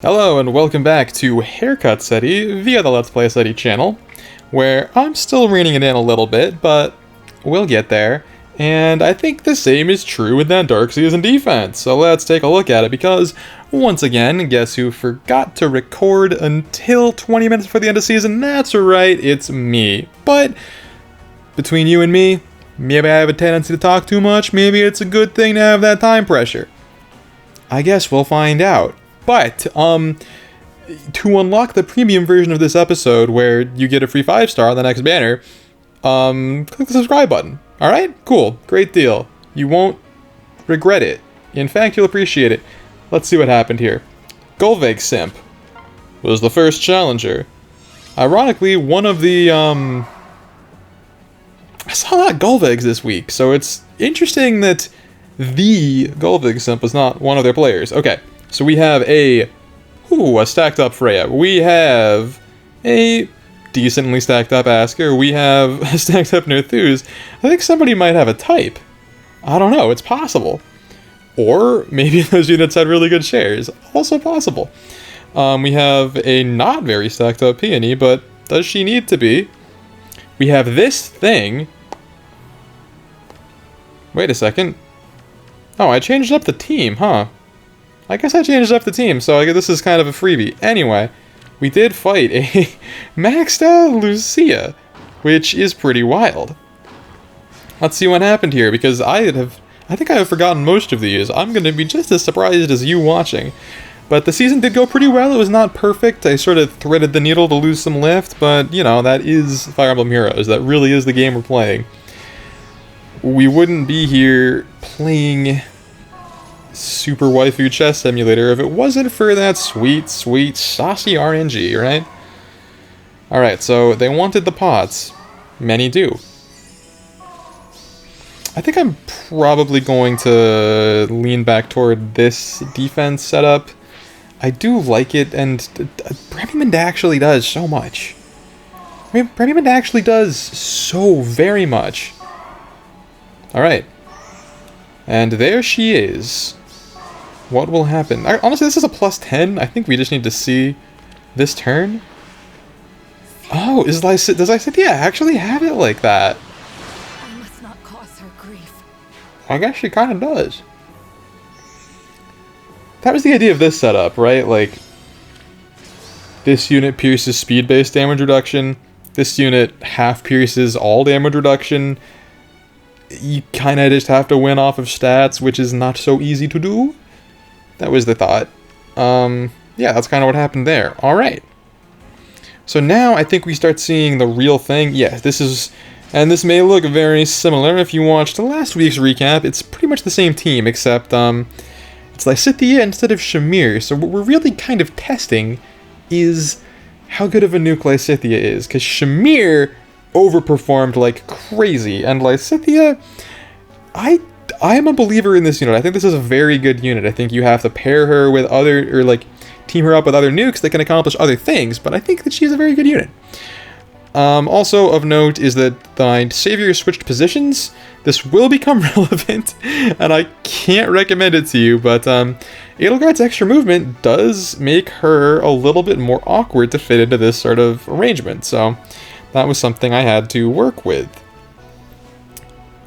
Hello and welcome back to Haircut SETI via the Let's Play SETI channel, where I'm still reining it in a little bit, but we'll get there. And I think the same is true with that Dark Season defense, so let's take a look at it, because once again, guess who forgot to record until 20 minutes before the end of season? That's right, it's me. But between you and me, maybe I have a tendency to talk too much, maybe it's a good thing to have that time pressure. I guess we'll find out. But, to unlock the premium version of this episode, where you get a free 5-star on the next banner, click the subscribe button. Alright? Cool. Great deal. You won't regret it. In fact, you'll appreciate it. Let's see what happened here. Golveg Simp was the first challenger. Ironically, one of the, I saw a lot of Golvegs this week, so it's interesting that the Golveg Simp was not one of their players. Okay. So we have a stacked up Freya. We have a decently stacked up Asker. We have a stacked up Nerthus. I think somebody might have a type. I don't know, it's possible. Or maybe those units had really good shares. Also possible. We have a not very stacked up Peony, but does she need to be? We have this thing. Wait a second. Oh, I changed up the team, huh? I guess I changed up the team, so I guess this is kind of a freebie. Anyway, we did fight a maxed out Lucia, which is pretty wild. Let's see what happened here, because I think I have forgotten most of these. I'm going to be just as surprised as you watching. But the season did go pretty well. It was not perfect. I sort of threaded the needle to lose some lift, but, you know, that is Fire Emblem Heroes. That really is the game we're playing. We wouldn't be here playing Super Waifu Chess Simulator if it wasn't for that sweet, sweet, saucy RNG, right? Alright, so they wanted the pots. Many do. I think I'm probably going to lean back toward this defense setup. I do like it, and Premium actually does so much. Premium actually does so very much. Alright. And there she is. What will happen? Honestly, this is a plus 10. I think we just need to see this turn. Oh, does Lysithea actually have it like that? I must not cause her grief. I guess she kind of does. That was the idea of this setup, right? Like, this unit pierces speed-based damage reduction. This unit half pierces all damage reduction. You kind of just have to win off of stats, which is not so easy to do. That was the thought. Yeah, that's kind of what happened there. Alright. So now I think we start seeing the real thing. Yes, this is... And this may look very similar if you watched last week's recap. It's pretty much the same team, except, it's Lysithea instead of Shamir. So what we're really kind of testing is how good of a nuke Lysithea is. Because Shamir overperformed like crazy, and Lysithea, I am a believer in this unit. I think this is a very good unit. I think you have to pair her with other, or like, team her up with other nukes that can accomplish other things, but I think that she's a very good unit. Also of note is that the Savior switched positions. This will become relevant, and I can't recommend it to you, but Edelgard's extra movement does make her a little bit more awkward to fit into this sort of arrangement, so that was something I had to work with.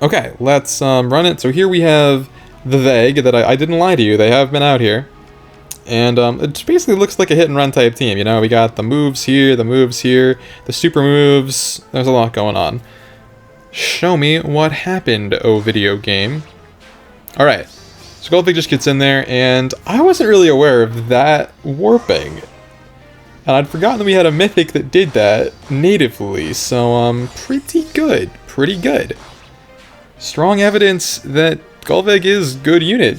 Okay, let's run it. So here we have the Veg, that I didn't lie to you, they have been out here. And it basically looks like a hit and run type team, you know, we got the moves here, the super moves, there's a lot going on. Show me what happened, oh video game. Alright, so Goldvig just gets in there, and I wasn't really aware of that warping. And I'd forgotten that we had a mythic that did that natively, so pretty good, pretty good. Strong evidence that Golveg is good unit.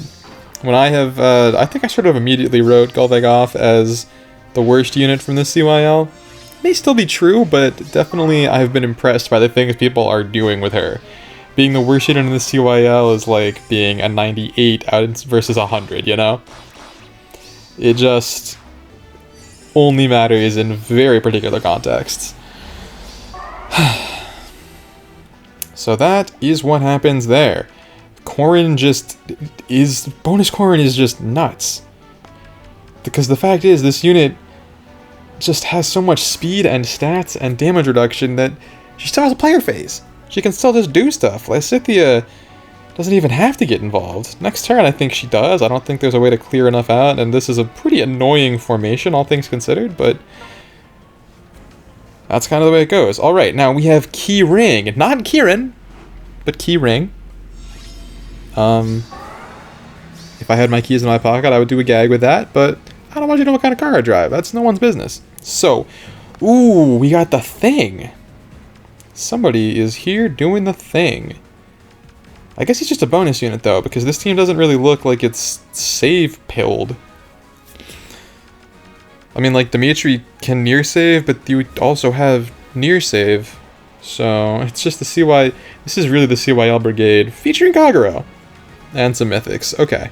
When I have, I think I sort of immediately wrote Golveg off as the worst unit from the CYL. May still be true, but definitely I've been impressed by the things people are doing with her. Being the worst unit in the CYL is like being a 98 versus 100, you know? It just only matters in very particular contexts. So that is what happens there. Corrin just is... Bonus Corrin is just nuts. Because the fact is, this unit just has so much speed and stats and damage reduction that she still has a player phase. She can still just do stuff. Lysithea doesn't even have to get involved. Next turn, I think she does. I don't think there's a way to clear enough out, and this is a pretty annoying formation, all things considered, but that's kind of the way it goes. Alright, now we have Key Ring. Not Kieran, but Key Ring. If I had my keys in my pocket, I would do a gag with that, but I don't want you to know what kind of car I drive. That's no one's business. So, ooh, we got the thing. Somebody is here doing the thing. I guess he's just a bonus unit, though, because this team doesn't really look like it's save-pilled. I mean, like, Dimitri can near-save, but you also have near-save. So, it's just the CY... This is really the CYL Brigade, featuring Kagero. And some mythics. Okay.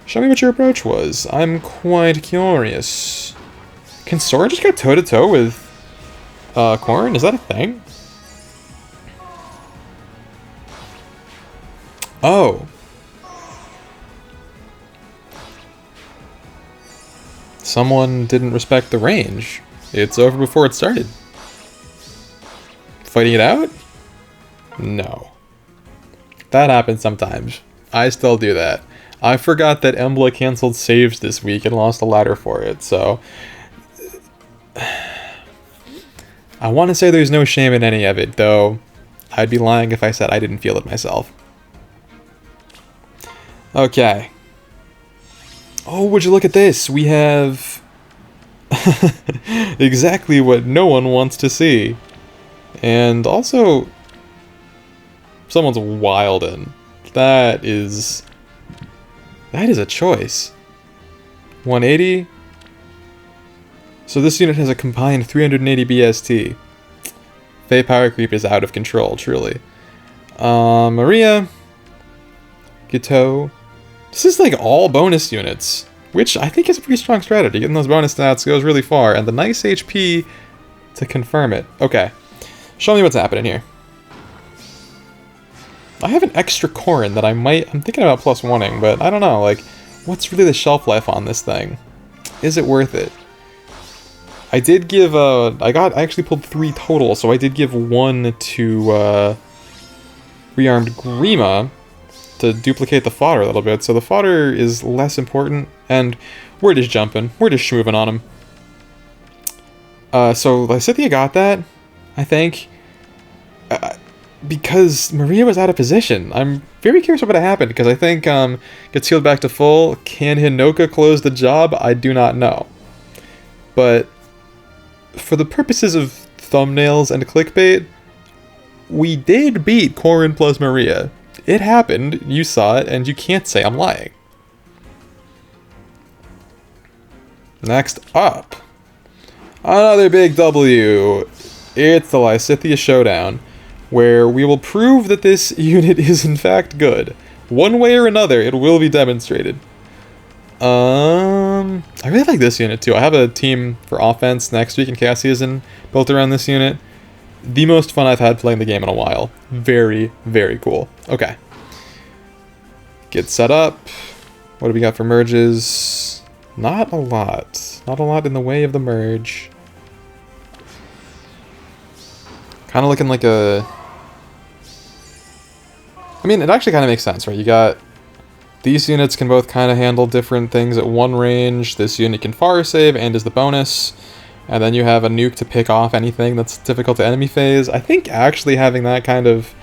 Show me what your approach was. I'm quite curious. Can Sora just go toe-to-toe with Corrin? Is that a thing? Oh. Someone didn't respect the range. It's over before it started. Fighting it out? No. That happens sometimes. I still do that. I forgot that Embla canceled saves this week and lost a ladder for it, so... I want to say there's no shame in any of it, though I'd be lying if I said I didn't feel it myself. Okay. Oh, would you look at this? We have... exactly what no one wants to see. And also... someone's wildin'. That is a choice. 180? So this unit has a combined 380 BST. Faye power creep is out of control, truly. Maria. Gito. This is like all bonus units, which I think is a pretty strong strategy. Getting those bonus stats goes really far, and the nice HP to confirm it. Okay. Show me what's happening here. I have an extra Corrin that I'm thinking about plus oneing, but I don't know, like, what's really the shelf life on this thing? Is it worth it? I did give, I actually pulled 3 total, so I did give 1 to, Rearmed Grima to duplicate the fodder a little bit, so the fodder is less important, and we're just jumping. We're just schmooving on him. So Lysithea got that, I think. Because Maria was out of position. I'm very curious what happened, because I think gets healed back to full. Can Hinoka close the job? I do not know. But for the purposes of thumbnails and clickbait, we did beat Corrin plus Maria. It happened, you saw it, and you can't say I'm lying. Next up, another big W. It's the Lysithea Showdown, where we will prove that this unit is in fact good. One way or another, it will be demonstrated. I really like this unit too. I have a team for offense next week in Chaos Season built around this unit. The most fun I've had playing the game in a while. Very, very cool. Okay. Get set up. What do we got for merges? Not a lot. Not a lot in the way of the merge. Kind of looking like a... I mean, it actually kind of makes sense, right? You got... These units can both kind of handle different things at one range. This unit can far save and is the bonus. And then you have a nuke to pick off anything that's difficult to enemy phase. I think actually having that kind of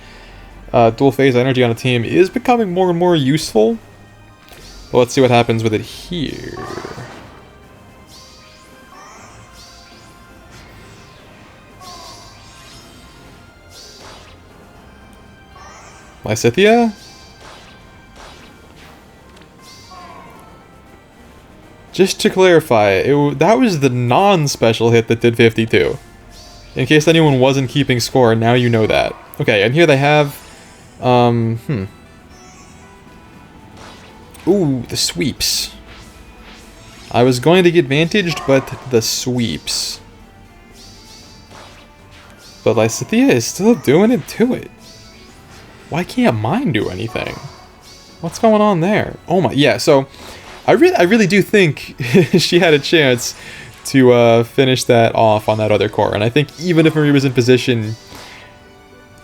dual phase energy on a team is becoming more and more useful. But let's see what happens with it here. Lysithea? Just to clarify, that was the non-special hit that did 52. In case anyone wasn't keeping score, now you know that. Okay, and here they have... Ooh, the sweeps. I was going to get vantaged, but the sweeps. But Lysithea is still doing it to it. Why can't mine do anything? What's going on there? Oh my... Yeah, so... I really do think she had a chance to finish that off on that other core. And I think even if Marie was in position,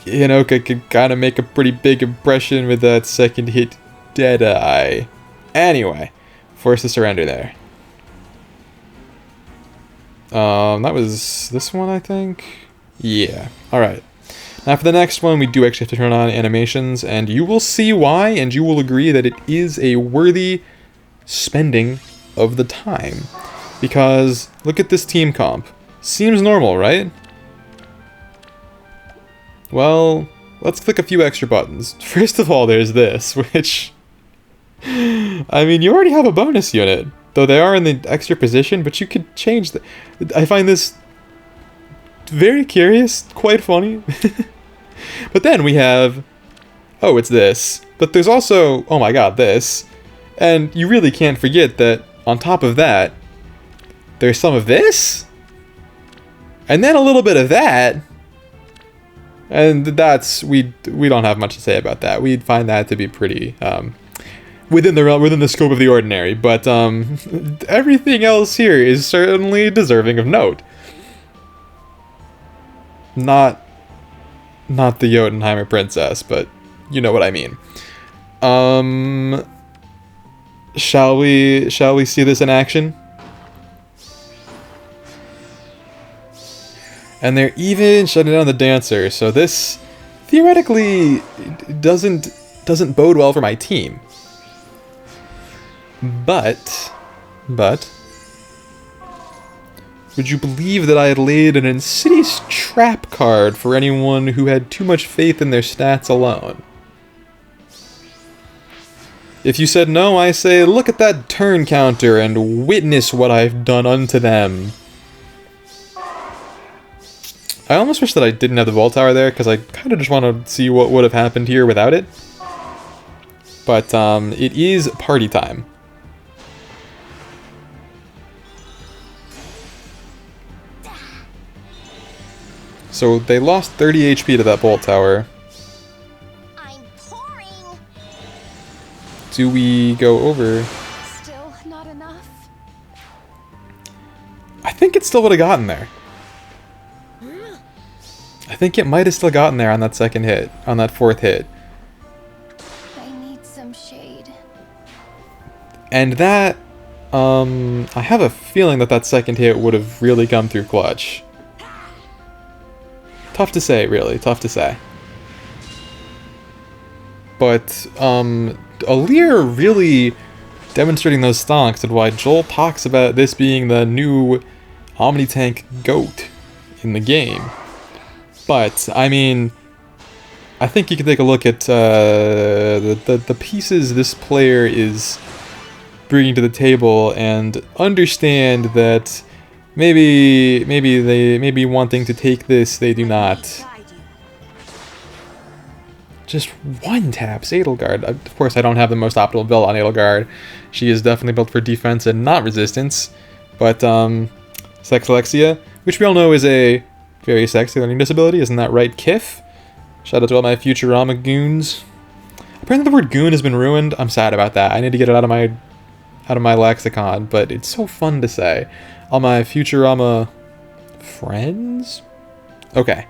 you know, could kind of make a pretty big impression with that second hit Deadeye. Anyway, forced to surrender there. That was this one, I think? Yeah. Alright. Now for the next one, we do actually have to turn on animations, and you will see why, and you will agree that it is a worthy spending of the time. Because, look at this team comp. Seems normal, right? Well, let's click a few extra buttons. First of all, there's this, which... I mean, you already have a bonus unit. Though they are in the extra position, but you could change the... I find this very curious, quite funny. But then we have... Oh, it's this. But there's also, oh my god, this. And you really can't forget that on top of that, there's some of this. And then a little bit of that. And that's, we don't have much to say about that. We'd find that to be pretty, within the scope of the ordinary. But, everything else here is certainly deserving of note. Not the Jotunheimer princess, but you know what I mean. Shall we see this in action? And they're even shutting down the dancer, so this theoretically doesn't bode well for my team. But would you believe that I had laid an insidious trap card for anyone who had too much faith in their stats alone? If you said no, I say, look at that turn counter and witness what I've done unto them. I almost wish that I didn't have the Vault Tower there, because I kind of just want to see what would have happened here without it. But, it is party time. So, they lost 30 HP to that Vault Tower. I'm pouring. Do we go over? Still not enough. I think it still would have gotten there. I think it might have still gotten there on that second hit, on that fourth hit. I need some shade. And that, I have a feeling that that second hit would have really come through clutch. Tough to say, really, tough to say. But, Aleer really demonstrating those stonks and why Joel talks about this being the new Omni-Tank GOAT in the game. But, I mean, I think you can take a look at the pieces this player is bringing to the table and understand that maybe wanting to take this, they do not. Just one taps Edelgard. Of course, I don't have the most optimal build on Edelgard. She is definitely built for defense and not resistance. But, Sex Alexia, which we all know is a very sexy learning disability, isn't that right, Kif? Shout out to all my Futurama goons. Apparently the word goon has been ruined. I'm sad about that. I need to get it out of my lexicon, but it's so fun to say. All my Futurama friends? Okay.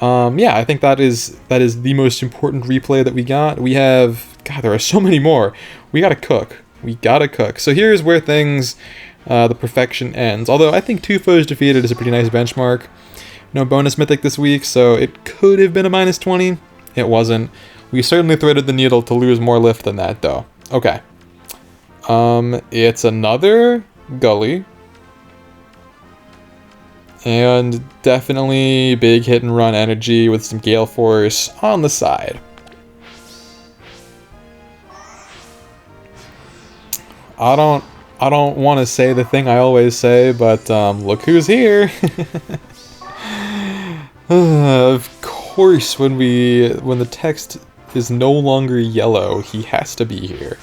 Yeah, I think that is the most important replay that we got. We have, God, there are so many more. We gotta cook. We gotta cook. So here's where things, the perfection ends. Although I think 2 foes defeated is a pretty nice benchmark. No bonus mythic this week, so it could have been a -20. It wasn't. We certainly threaded the needle to lose more lift than that, though. Okay. It's another gully. And definitely big hit and run energy with some Gale Force on the side. I don't want to say the thing I always say, but look who's here. Of course, when the text is no longer yellow, he has to be here.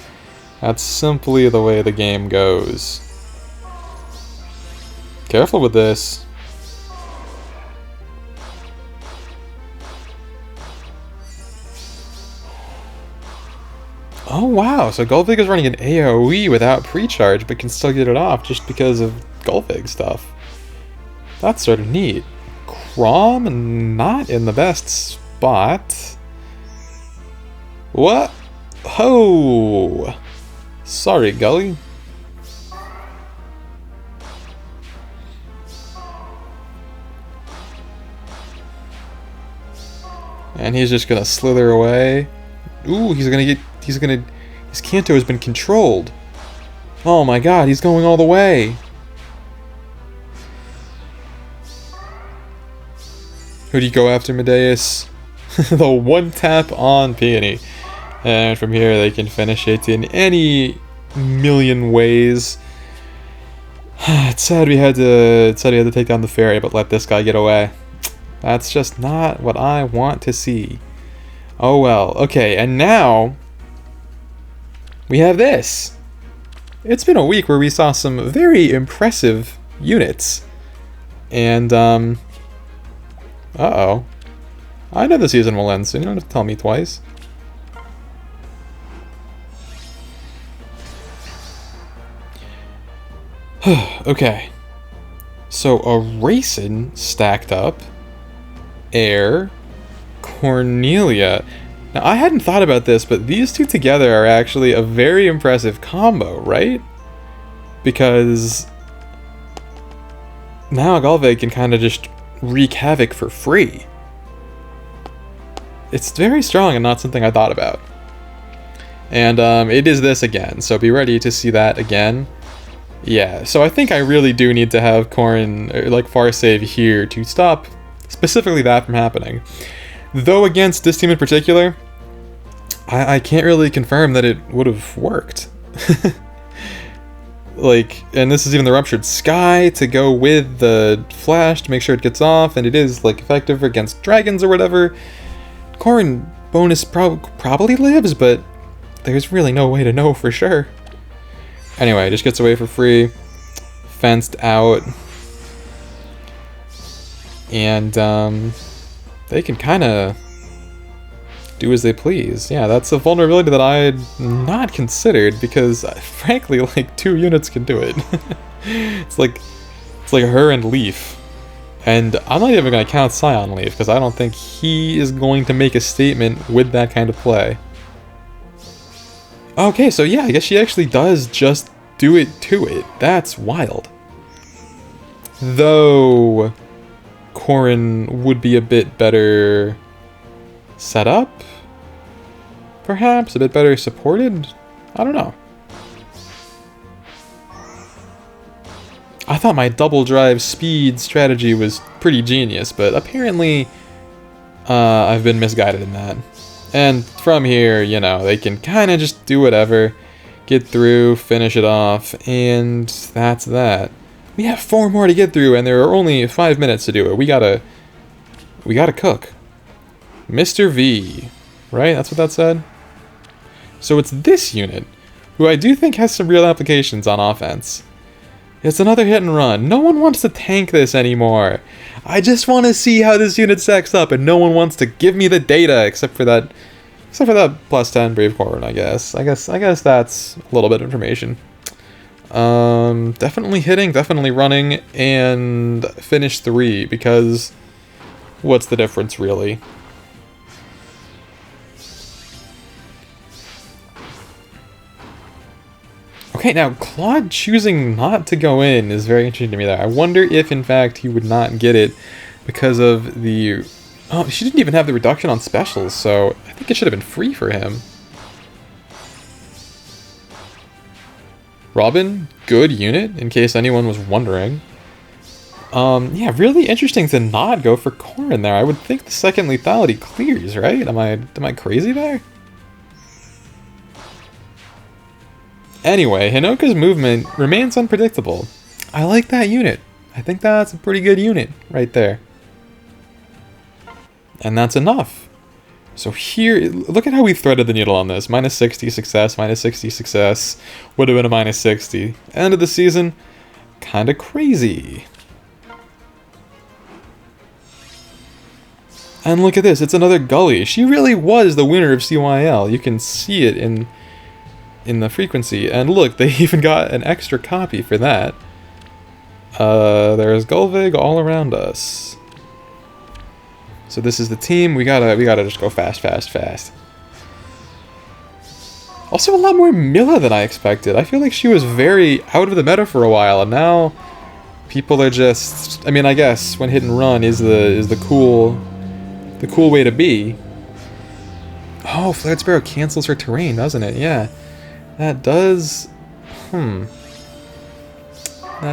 That's simply the way the game goes. Careful with this. Oh wow, so Gulvig is running an AoE without pre-charge, but can still get it off just because of Gulvig stuff. That's sort of neat. Chrom not in the best spot. What? Ho! Sorry, Gully. And he's just gonna slither away. Ooh, his Kanto has been controlled. Oh my god, he's going all the way. Who do you go after, Medeus? The one tap on Peony. And from here they can finish it in any million ways. It's sad we had to take down the fairy, but let this guy get away. That's just not what I want to see. Oh well. Okay, and now we have this. It's been a week where we saw some very impressive units. And, uh-oh. I know the season will end soon. You don't have to tell me twice. Okay. So, a Raisin stacked up. Air. Cornelia. Now, I hadn't thought about this, but these two together are actually a very impressive combo, right? Because now Gulvig can kind of just wreak havoc for free. It's very strong and not something I thought about. And it is this again, so be ready to see that again. Yeah, so I think I really do need to have Corrin, like Far Save here to stop specifically that from happening. Though against this team in particular, I can't really confirm that it would have worked. Like, and this is even the Ruptured Sky to go with the Flash to make sure it gets off, and it is, like, effective against dragons or whatever. Corrin bonus probably lives, but there's really no way to know for sure. Anyway, just gets away for free. Fenced out. And, they can kind of do as they please. Yeah, that's a vulnerability that I had not considered because, frankly, like 2 units can do it. it's like her and Leaf, and I'm not even gonna count Scion Leaf because I don't think he is going to make a statement with that kind of play. Okay, so yeah, I guess she actually does just do it to it. That's wild. Though Corrin would be a bit better set up, perhaps a bit better supported. I don't know. I thought my double drive speed strategy was pretty genius, but apparently I've been misguided in that. And from here, you know, they can kind of just do whatever, get through, finish it off, and that's that. We have 4 more to get through, and there are only 5 minutes to do it. We gotta cook. Mr. V, right? That's what that said? So it's this unit, who I do think has some real applications on offense. It's another hit and run. No one wants to tank this anymore. I just want to see how this unit stacks up, and no one wants to give me the data except for that plus 10 Brave Corrin, I guess. I guess that's a little bit of information. Definitely hitting, definitely running, and finish 3, because what's the difference, really? Okay, now, Claude choosing not to go in is very interesting to me there. I wonder if, in fact, he would not get it because of the... Oh, she didn't even have the reduction on specials, so I think it should have been free for him. Robin, good unit, in case anyone was wondering. Yeah, really interesting to not go for Corrin there. I would think the second lethality clears, right? Am I crazy there? Anyway, Hinoka's movement remains unpredictable. I like that unit. I think that's a pretty good unit right there. And that's enough. So here, look at how we threaded the needle on this. Minus 60 success, minus 60 success. Would have been a minus 60. End of the season, kind of crazy. And look at this, it's another Gully. She really was the winner of CYL. You can see it in in the frequency. And look, they even got an extra copy for that. There's Gulvig all around us. So this is the team. We gotta just go fast, fast, fast. Also a lot more Milla than I expected. I feel like she was very out of the meta for a while, and now people are just, I mean, I guess when hit and run is the cool way to be. Oh, Flared Sparrow cancels her terrain, doesn't it? Yeah. That does that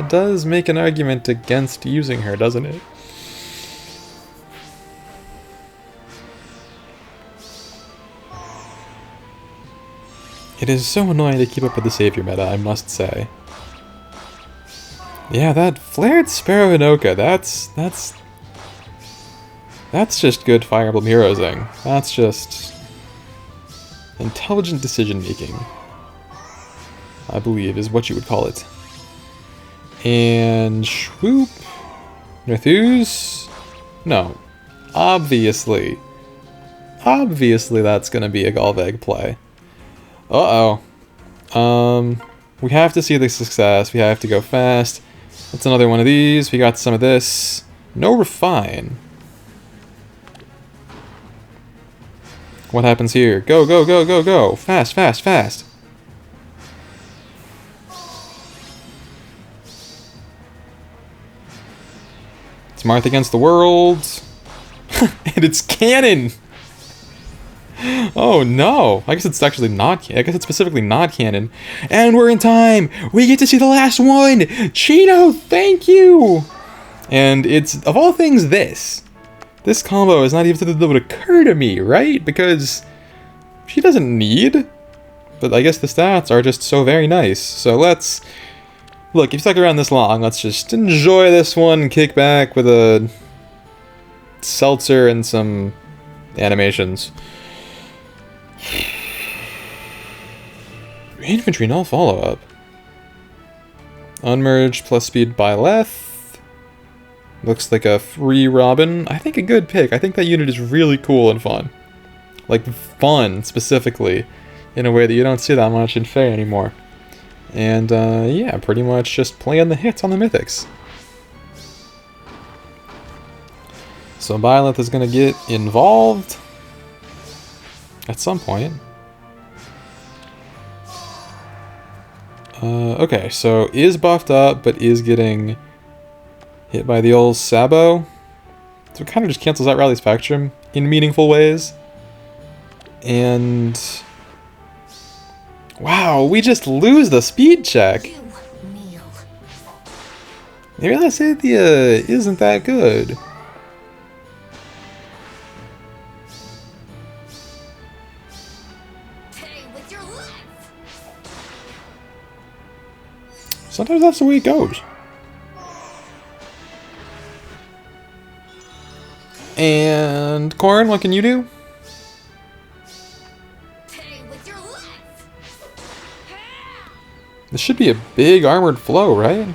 does make an argument against using her, doesn't it? It is so annoying to keep up with the Savior meta, I must say. Yeah, that Flared Sparrow Hinoka, that's just good Fire Emblem Heroesing. That's just intelligent decision making, I believe is what you would call it. And swoop. Nethuse? No. Obviously that's gonna be a Gulvig play. Uh-oh. We have to see the success. We have to go fast. That's another one of these. We got some of this. No refine. What happens here? Go, go, go, go, go. Fast, fast, fast. It's Marth against the world. And it's canon! Oh no! I guess it's actually not. I guess it's specifically not canon. And we're in time! We get to see the last one! Chino, thank you! And it's, of all things, this combo is not even something that would occur to me, right? Because she doesn't need. But I guess the stats are just so very nice. So let's... Look, if you stuck around this long, let's just enjoy this one, kick back with a seltzer and some animations. Infantry null follow-up. Unmerged plus speed by Leth. Looks like a free Robin. I think a good pick. I think that unit is really cool and fun. Like, fun, specifically. In a way that you don't see that much in Fae anymore. And, yeah, pretty much just playing the hits on the Mythics. So Byleth is going to get involved at some point. Okay, so is buffed up, but is getting hit by the old Sabo. So it kind of just cancels out Rally Spectrum in meaningful ways. And... wow, we just lose the speed check. Maybe that Cynthia isn't that good. Sometimes that's the way it goes. And Corrin, what can you do? This should be a big armored flow, right?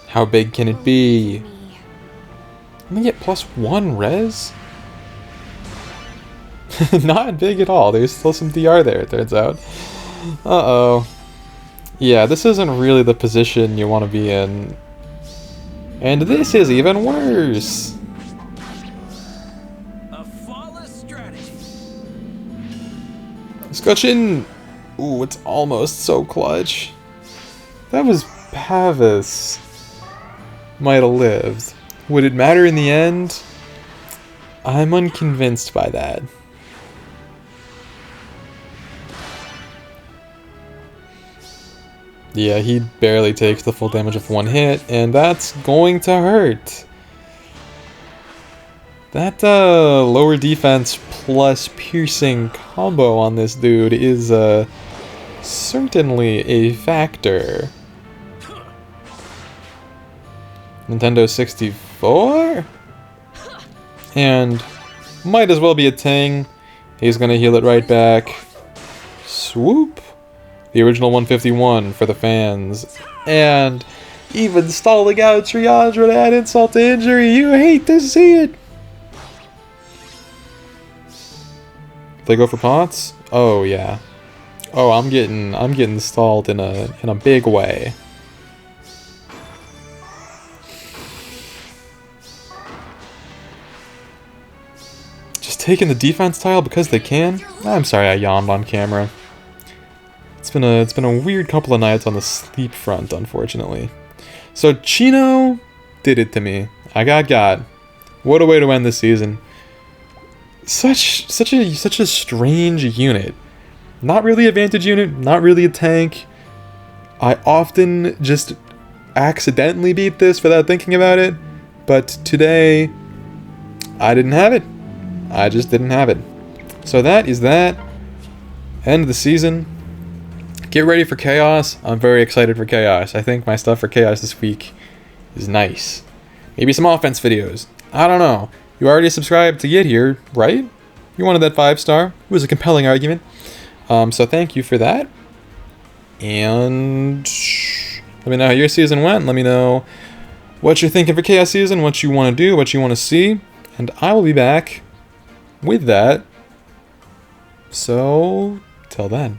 How big can it be? Let me get +1 res? Not big at all. There's still some DR there, it turns out. Uh-oh. Yeah, this isn't really the position you want to be in. And this is even worse. A flawless strategy. Scutcheon! Ooh, it's almost so clutch. That was Pavis. Might have lived. Would it matter in the end? I'm unconvinced by that. Yeah, he barely takes the full damage of one hit, and that's going to hurt. That lower defense plus piercing combo on this dude is certainly a factor. Nintendo 64? And might as well be a Ting. He's gonna heal it right back. Swoop! The original 151 for the fans. And even stalling out Triage would add insult to injury. You hate to see it! They go for pots? Oh yeah. Oh, I'm getting stalled in a big way. Just taking the defense tile because they can? I'm sorry I yawned on camera. It's been a weird couple of nights on the sleep front, unfortunately. So Chino did it to me. I got. What a way to end the season. Such a strange unit. Not really a Vantage unit, not really a tank. I often just accidentally beat this without thinking about it, but today I didn't have it. I just didn't have it. So that is that. End of the season. Get ready for Chaos. I'm very excited for Chaos. I think my stuff for Chaos this week is nice. Maybe some offense videos. I don't know. You already subscribed to get here, right? You wanted that 5-star. It was a compelling argument. So thank you for that. And let me know how your season went. Let me know what you're thinking for Chaos season, what you want to do, what you want to see. And I will be back with that. So, till then.